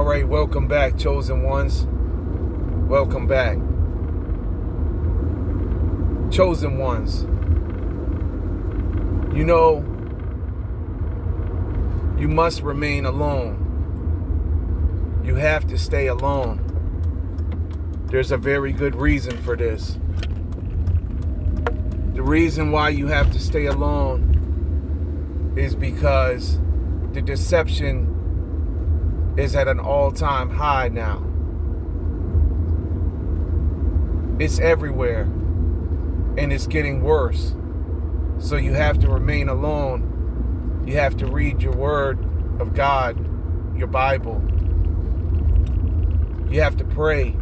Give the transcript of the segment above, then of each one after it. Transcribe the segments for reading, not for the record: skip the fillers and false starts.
right, welcome back, chosen ones. Welcome back. Chosen ones. You know, you must remain alone. You have to stay alone. There's a very good reason for this. The reason why you have to stay alone is because the deception is at an all-time high now. It's everywhere, and it's getting worse. So you have to remain alone. You have to read your word of God, your Bible. You have to pray.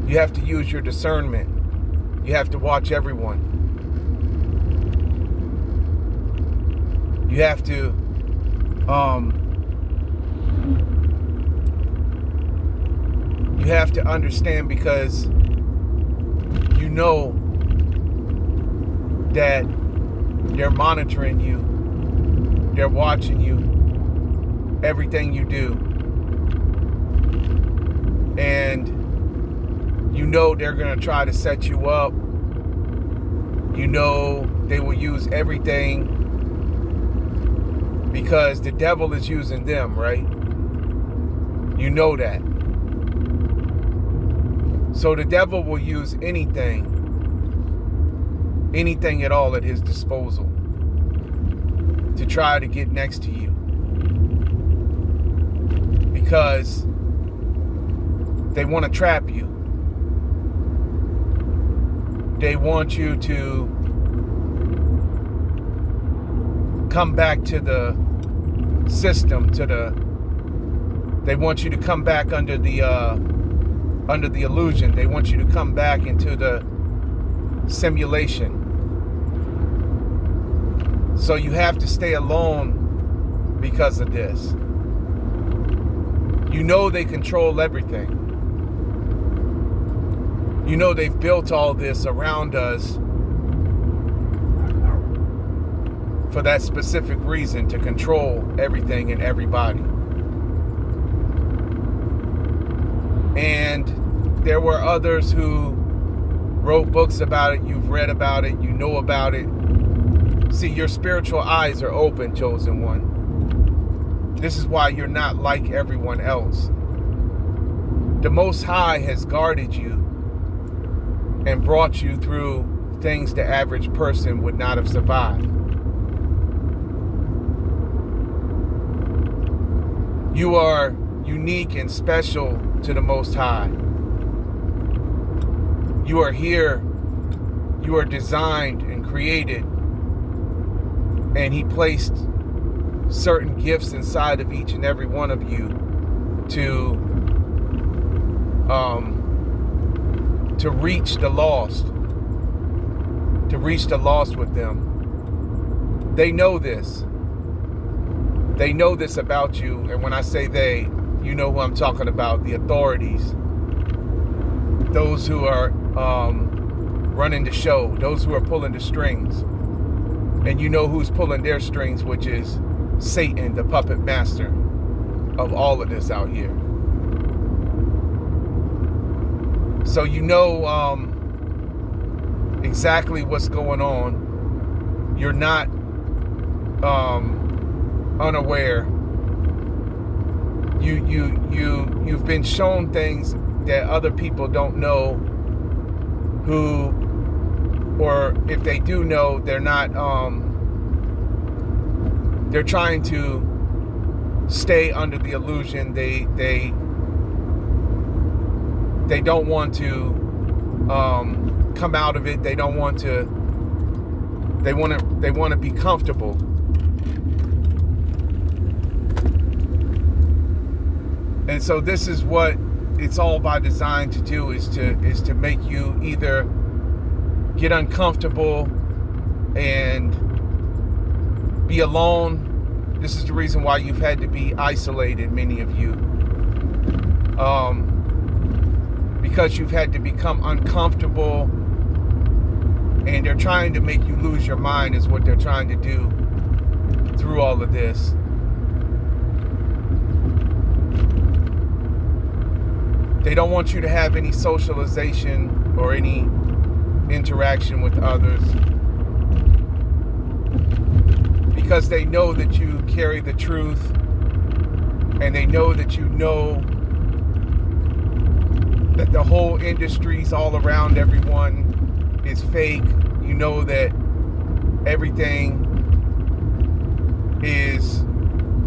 You have to use your discernment. You have to watch everyone. You have to understand, because you know that they're monitoring you. They're watching you. Everything you do. And you know they're going to try to set you up. You know they will use everything, because the devil is using them, right? You know that. So the devil will use anything at all at his disposal to try to get next to you, because they want to trap you. They want you to come back to the system, they want you to come back under the illusion. They want you to come back into the simulation. So you have to stay alone because of this. You know they control everything. You know they've built all this around us for that specific reason, to control everything and everybody. And there were others who wrote books about it. You've read about it. You know about it. See, your spiritual eyes are open, chosen one. This is why you're not like everyone else. The Most High has guarded you and brought you through things the average person would not have survived. You are unique and special to the Most High. You are here. You are designed and created. And He placed certain gifts inside of each and every one of you to reach the lost. To reach the lost with them. They know this. They know this about you, and when I say they, you know who I'm talking about, the authorities. Those who are running the show, those who are pulling the strings. And you know who's pulling their strings, which is Satan, the puppet master of all of this out here. So you know exactly what's going on. You're not unaware. You've been shown things that other people don't know, who, or if they do know, they're not they're trying to stay under the illusion. They don't want to come out of it. They don't want to. They want to be comfortable. And so this is what it's all by design to do, is to make you either get uncomfortable and be alone. This is the reason why you've had to be isolated, many of you. Because you've had to become uncomfortable, and they're trying to make you lose your mind, is what they're trying to do through all of this. They don't want you to have any socialization or any interaction with others, because they know that you carry the truth, and they know that you know that the whole industries all around everyone is fake. You know that everything is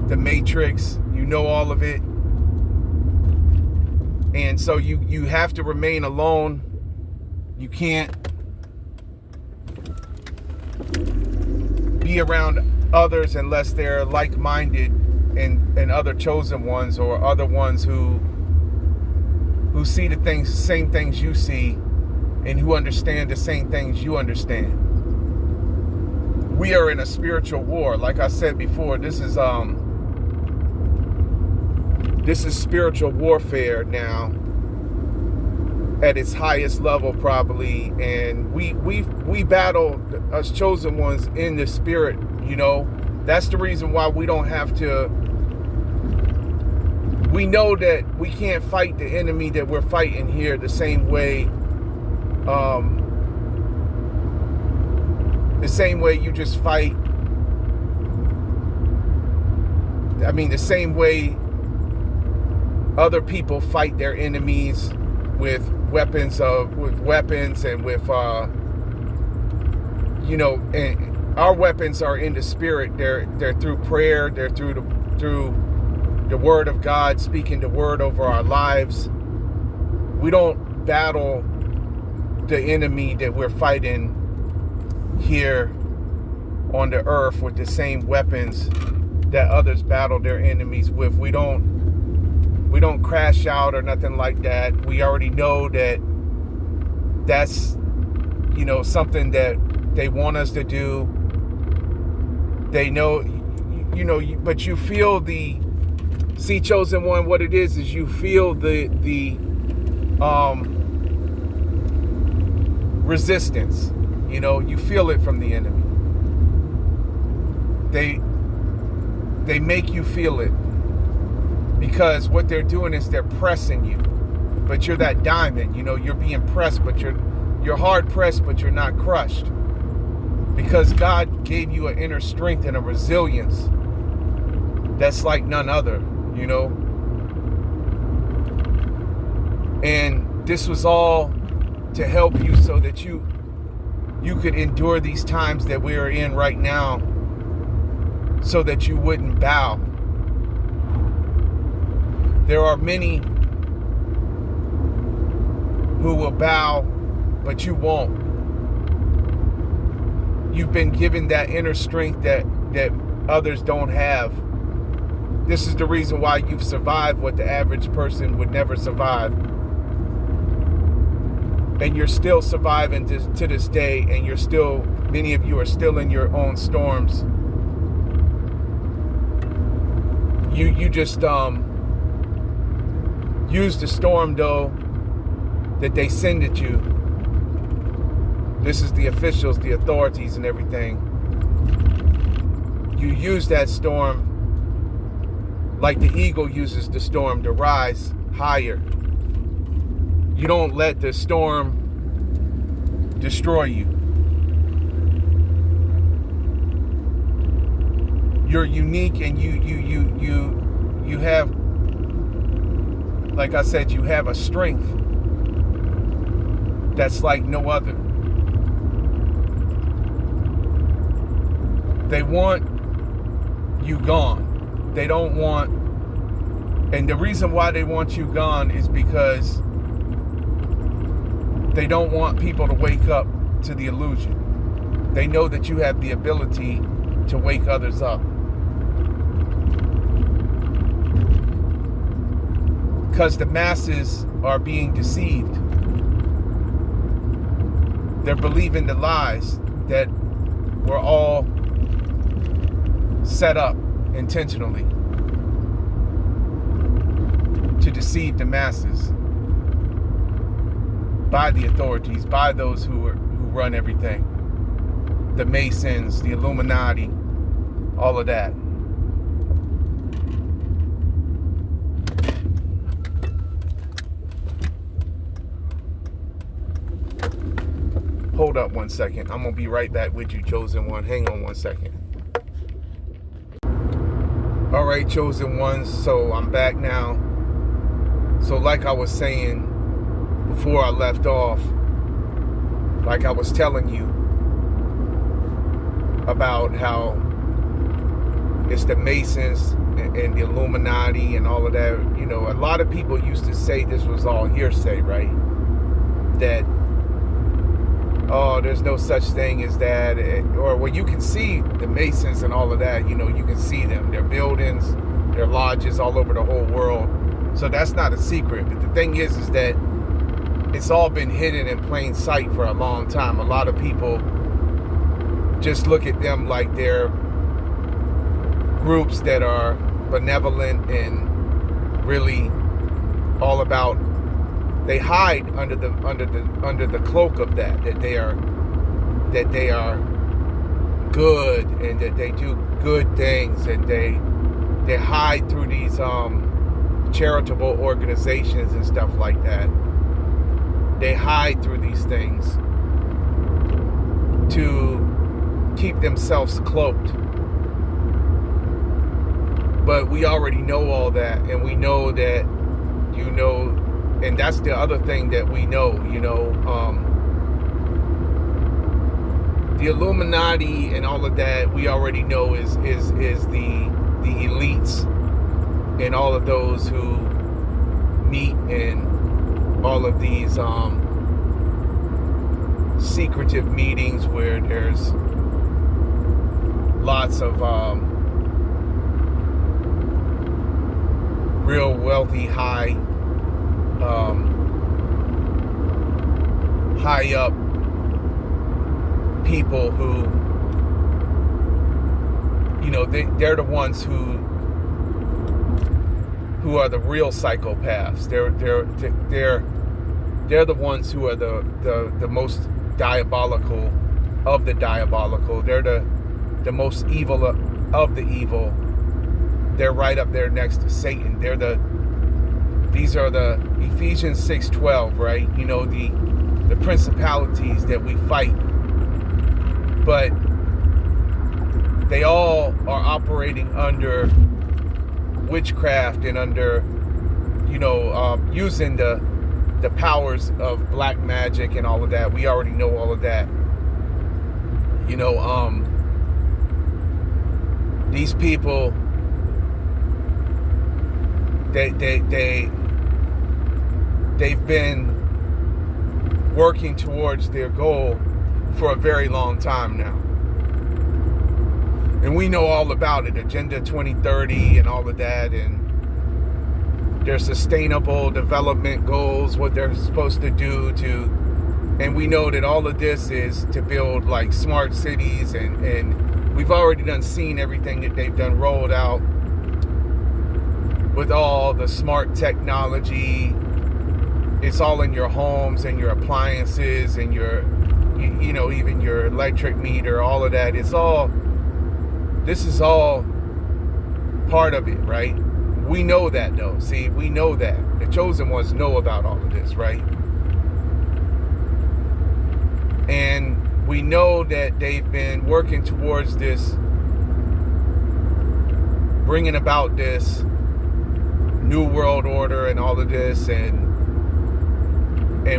the Matrix. You know all of it. And so you have to remain alone. You can't be around others unless they're like-minded and other chosen ones, or other ones who see the same things you see, and who understand the same things you understand. We are in a spiritual war. Like I said before, this is spiritual warfare now at its highest level, probably. And we battle, us chosen ones, in the spirit. That's the reason why we don't have to. We know that we can't fight the enemy that we're fighting here the same way. The same way you just fight. The same way other people fight their enemies with weapons and with and our weapons are in the spirit. They're through prayer. They're through the word of God, speaking the word over our lives. We don't battle the enemy that we're fighting here on the earth with the same weapons that others battle their enemies with. We don't crash out or nothing like that. We already know that that's something that they want us to do. They know, but you feel chosen one, what it is you feel the resistance. You feel it from the enemy. They make you feel it, because what they're doing is they're pressing you. But you're that diamond, you're being pressed, but you're hard pressed, but you're not crushed, because God gave you an inner strength and a resilience that's like none other. And this was all to help you so that you could endure these times that we are in right now, so that you wouldn't bow. There are many who will bow, but you won't. You've been given that inner strength that others don't have. This is the reason why you've survived what the average person would never survive. And you're still surviving to this day, and many of you are still in your own storms. You just use the storm, though, that they send at you. This is the officials, the authorities, and everything. You use that storm like the eagle uses the storm to rise higher. You don't let the storm destroy you. You're unique, and you have, like I said, you have a strength that's like no other. They want you gone. They don't want, and the reason why they want you gone is because they don't want people to wake up to the illusion. They know that you have the ability to wake others up. Because the masses are being deceived. They're believing the lies that were all set up intentionally to deceive the masses by the authorities, by those who run everything. The Masons, the Illuminati, all of that. 1 second. I'm going to be right back with you, Chosen One. Hang on 1 second. All right, Chosen Ones. So I'm back now. So like I was saying before I left off, like I was telling you about how it's the Masons and the Illuminati and all of that. You know, a lot of people used to say this was all hearsay, right? That, oh, there's no such thing as that. Or, well, you can see the Masons and all of that. You know, you can see them. Their buildings, their lodges all over the whole world. So that's not a secret. But the thing is that it's all been hidden in plain sight for a long time. A lot of people just look at them like they're groups that are benevolent and really all about. They hide under the cloak of that they are good and that they do good things, and they hide through these charitable organizations and stuff like that. They hide through these things to keep themselves cloaked. But we already know all that, and we know that, you know, and that's the other thing that we know, you know, the Illuminati and all of that, we already know is the elites and all of those who meet in all of these secretive meetings where there's lots of real wealthy, high up people who, you know, they're the ones who are the real psychopaths. They're the ones who are the most diabolical of the diabolical. They're the most evil of the evil. They're right up there next to Satan. These are the Ephesians 6:12, right? You know, the principalities that we fight. But they all are operating under witchcraft and under, you know, using the powers of black magic and all of that. We already know all of that. You know, these people, they've been working towards their goal for a very long time now. And we know all about it, Agenda 2030 and all of that, and their sustainable development goals, what they're supposed to do and we know that all of this is to build like smart cities, and we've already seen everything that they've done rolled out with all the smart technology. It's all in your homes and your appliances and your, you know, even your electric meter, all of that. This is all part of it, right? We know that though. See, we know that. The chosen ones know about all of this, right? And we know that they've been working towards this, bringing about this New World Order and all of this, and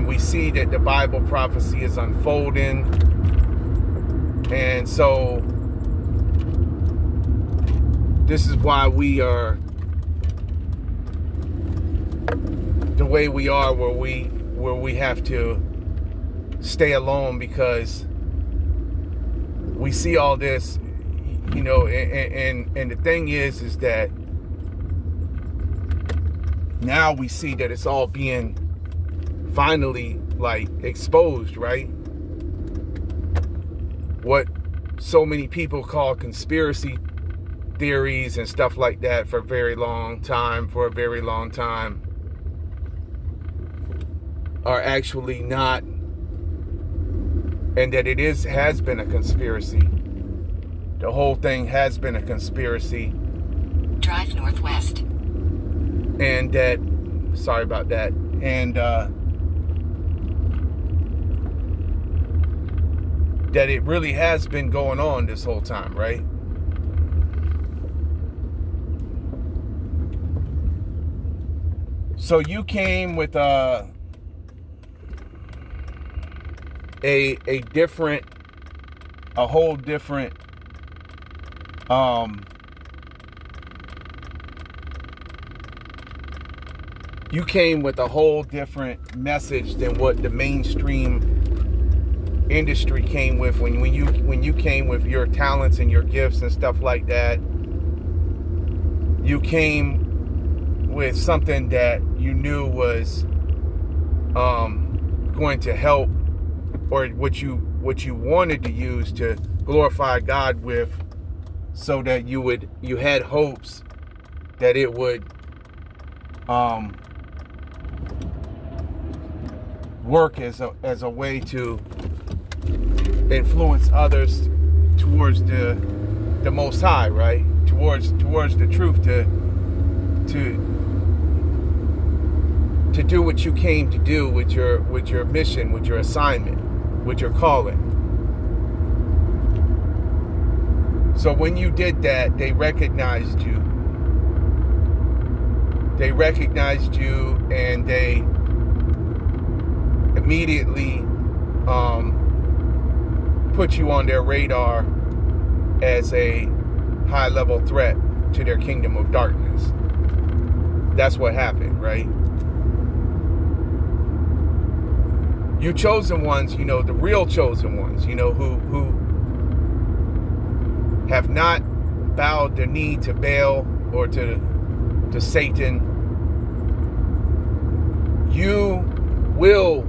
we see that the Bible prophecy is unfolding. And so this is why we are the way we are, where we have to stay alone, because we see all this, you know, and the thing is that now we see that it's all being finally like exposed, right? What so many people call conspiracy theories and stuff like that for a very long time are actually not, and that it has been a conspiracy. The whole thing has been a conspiracy. Drive northwest. And that, sorry about that. And that it really has been going on this whole time, right? So you came with a whole different you came with a whole different message than what the mainstream industry came with when you came with your talents and your gifts and stuff like that. You came with something that you knew was going to help, or what you wanted to use to glorify God with, so that you had hopes that it would work as a way to influence others towards the Most High, right? Towards the truth, to do what you came to do with your mission, with your assignment, with your calling. So when you did that, they recognized you. They recognized you, and they immediately put you on their radar as a high-level threat to their kingdom of darkness. That's what happened, right? You chosen ones, the real chosen ones, who have not bowed their knee to Baal or to Satan. You will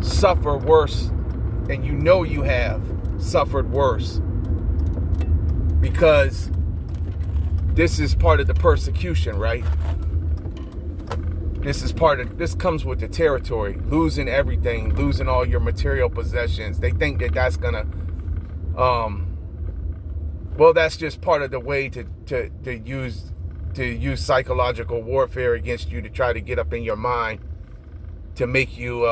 suffer worse, and you have suffered worse, because this is part of the persecution, right? This comes with the territory, losing everything, losing all your material possessions. They think that that's gonna, that's just part of the way to use psychological warfare against you, to try to get up in your mind, to make you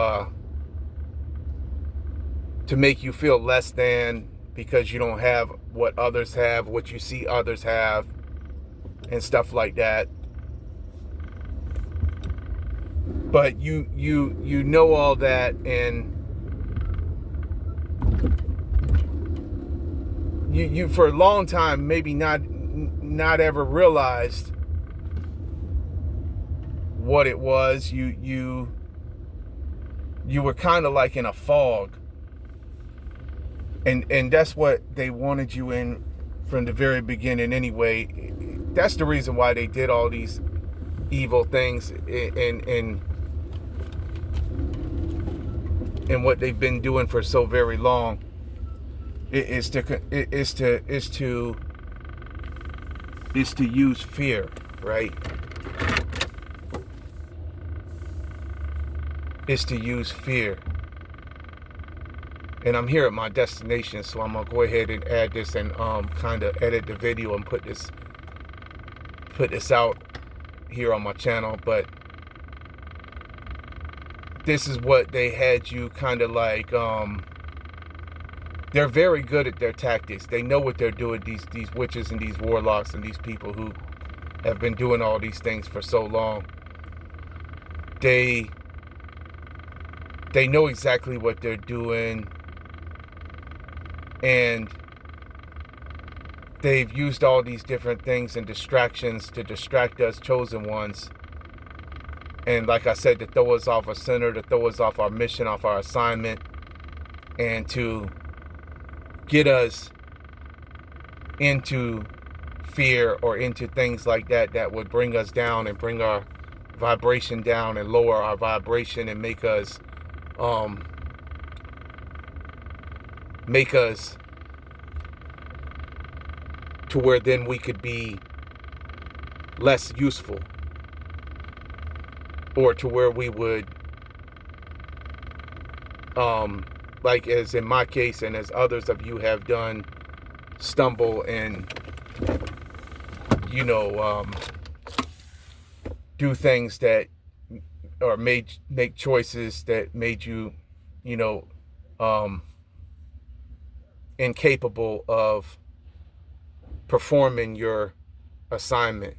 feel less than, because you don't have what others have, what you see others have, and stuff like that. But you know all that, and you for a long time maybe not ever realized what it was. You were kind of like in a fog, and that's what they wanted you in from the very beginning anyway. That's the reason why they did all these evil things and what they've been doing for so very long. Is to use fear, right? Is to use fear. And I'm here at my destination, so I'm gonna go ahead and add this and kind of edit the video and put this out here on my channel. But this is what they had you kind of like. They're very good at their tactics. They know what they're doing. These witches and these warlocks and these people who have been doing all these things for so long. They know exactly what they're doing, and they've used all these different things and distractions to distract us chosen ones. And like I said, to throw us off our center, to throw us off our mission, off our assignment, and to get us into fear or into things like that would bring us down and bring our vibration down and lower our vibration and make us to where then we could be less useful, or to where we would like as in my case and as others of you have done, stumble and do things that, or make choices that made you incapable of performing your assignment,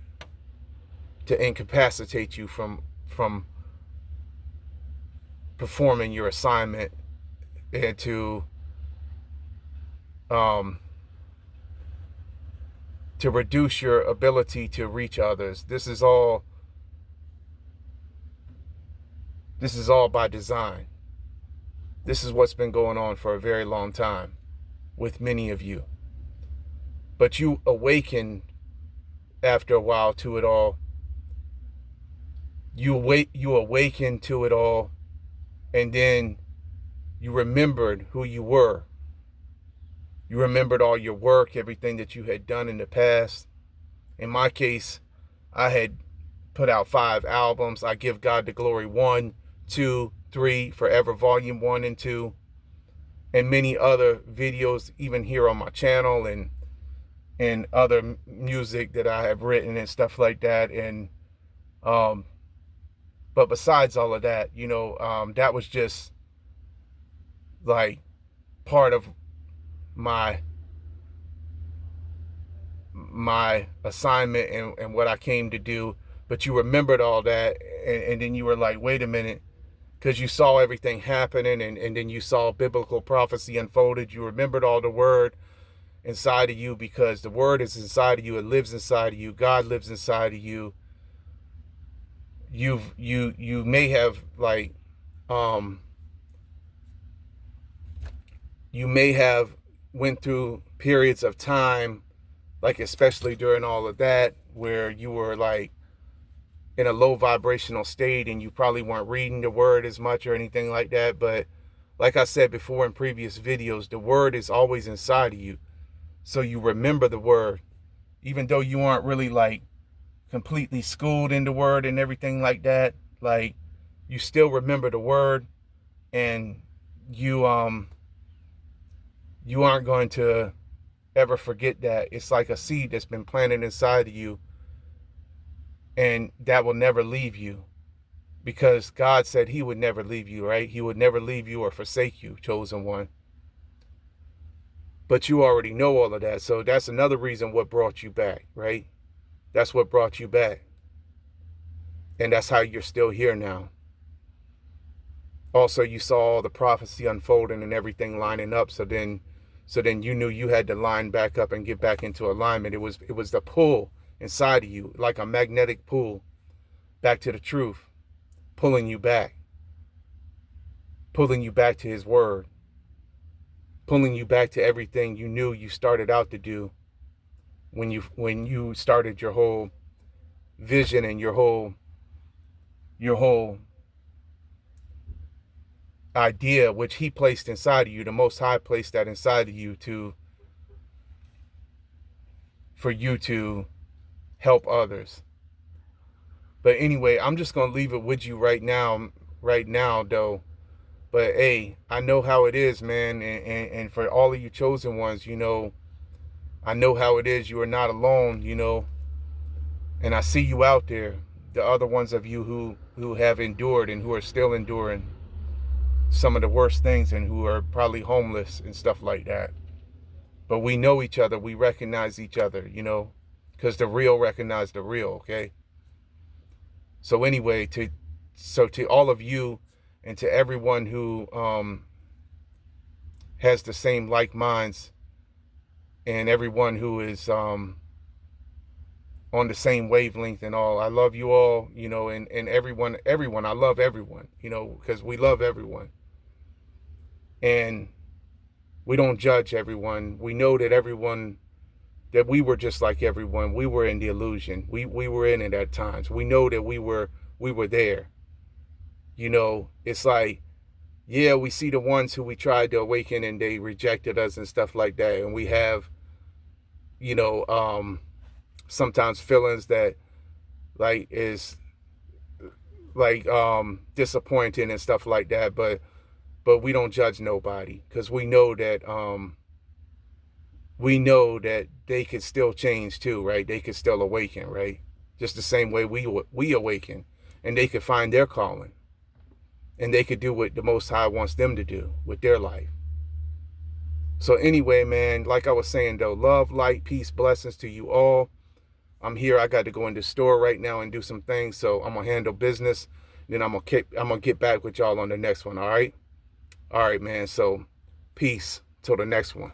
to incapacitate you from performing your assignment, and to reduce your ability to reach others. This is all by design. This is what's been going on for a very long time with many of you. But you awaken after a while to it all. You awaken to it all, and then you remembered who you were. You remembered all your work, everything that you had done in the past. In my case, I had put out 5 albums. I Give God the Glory 1, 2, 3, Forever Volume 1 and 2, and many other videos, even here on my channel, and other music that I have written and stuff like that. And but besides all of that, that was just like part of my assignment and what I came to do. But you remembered all that, and then you were like, wait a minute, because you saw everything happening, and then you saw biblical prophecy unfolded. You remembered all the word inside of you, because the word is inside of you. It lives inside of you. God lives inside of you. You may have you may have went through periods of time, like especially during all of that, where you were like in a low vibrational state and you probably weren't reading the word as much or anything like that. But like I said before in previous videos, the word is always inside of you. So you remember the word, even though you aren't really like completely schooled in the word and everything like that. Like, you still remember the word, and you aren't going to ever forget that. It's like a seed that's been planted inside of you, and that will never leave you, because God said he would never leave you, right? He would never leave you or forsake you, chosen one. But you already know all of that. So that's another reason what brought you back, right? That's what brought you back. And that's how you're still here now. Also, you saw all the prophecy unfolding and everything lining up. So then you knew you had to line back up and get back into alignment. It was the pull inside of you, like a magnetic pull back to the truth, pulling you back to his word, pulling you back to everything you knew you started out to do when you started your whole vision and your whole idea, which he placed inside of you. The Most High placed that inside of you for you to help others. But anyway, I'm just going to leave it with you right now though. But hey, I know how it is, man. And for all of you chosen ones, I know how it is. You are not alone, and I see you out there, the other ones of you who have endured and who are still enduring some of the worst things, and who are probably homeless and stuff like that. But we know each other. We recognize each other, because the real recognize the real, okay? So anyway, to all of you and to everyone who has the same like minds, and everyone who is on the same wavelength and all, I love you all, and everyone, I love everyone, because we love everyone. And we don't judge everyone. We know that that we were just like everyone. We were in the illusion. We were in it at times. We know that we were there. It's like, yeah, we see the ones who we tried to awaken and they rejected us and stuff like that. And we have, sometimes feelings that like is like disappointing and stuff like that. But we don't judge nobody, because we know that they could still change too, right? They could still awaken, right? Just the same way we awaken, and they could find their calling, and they could do what the Most High wants them to do with their life. So anyway, man, like I was saying though, love, light, peace, blessings to you all. I'm here. I got to go in the store right now and do some things. So I'm gonna handle business. Then I'm gonna get back with y'all on the next one. All right. All right, man. So peace till the next one.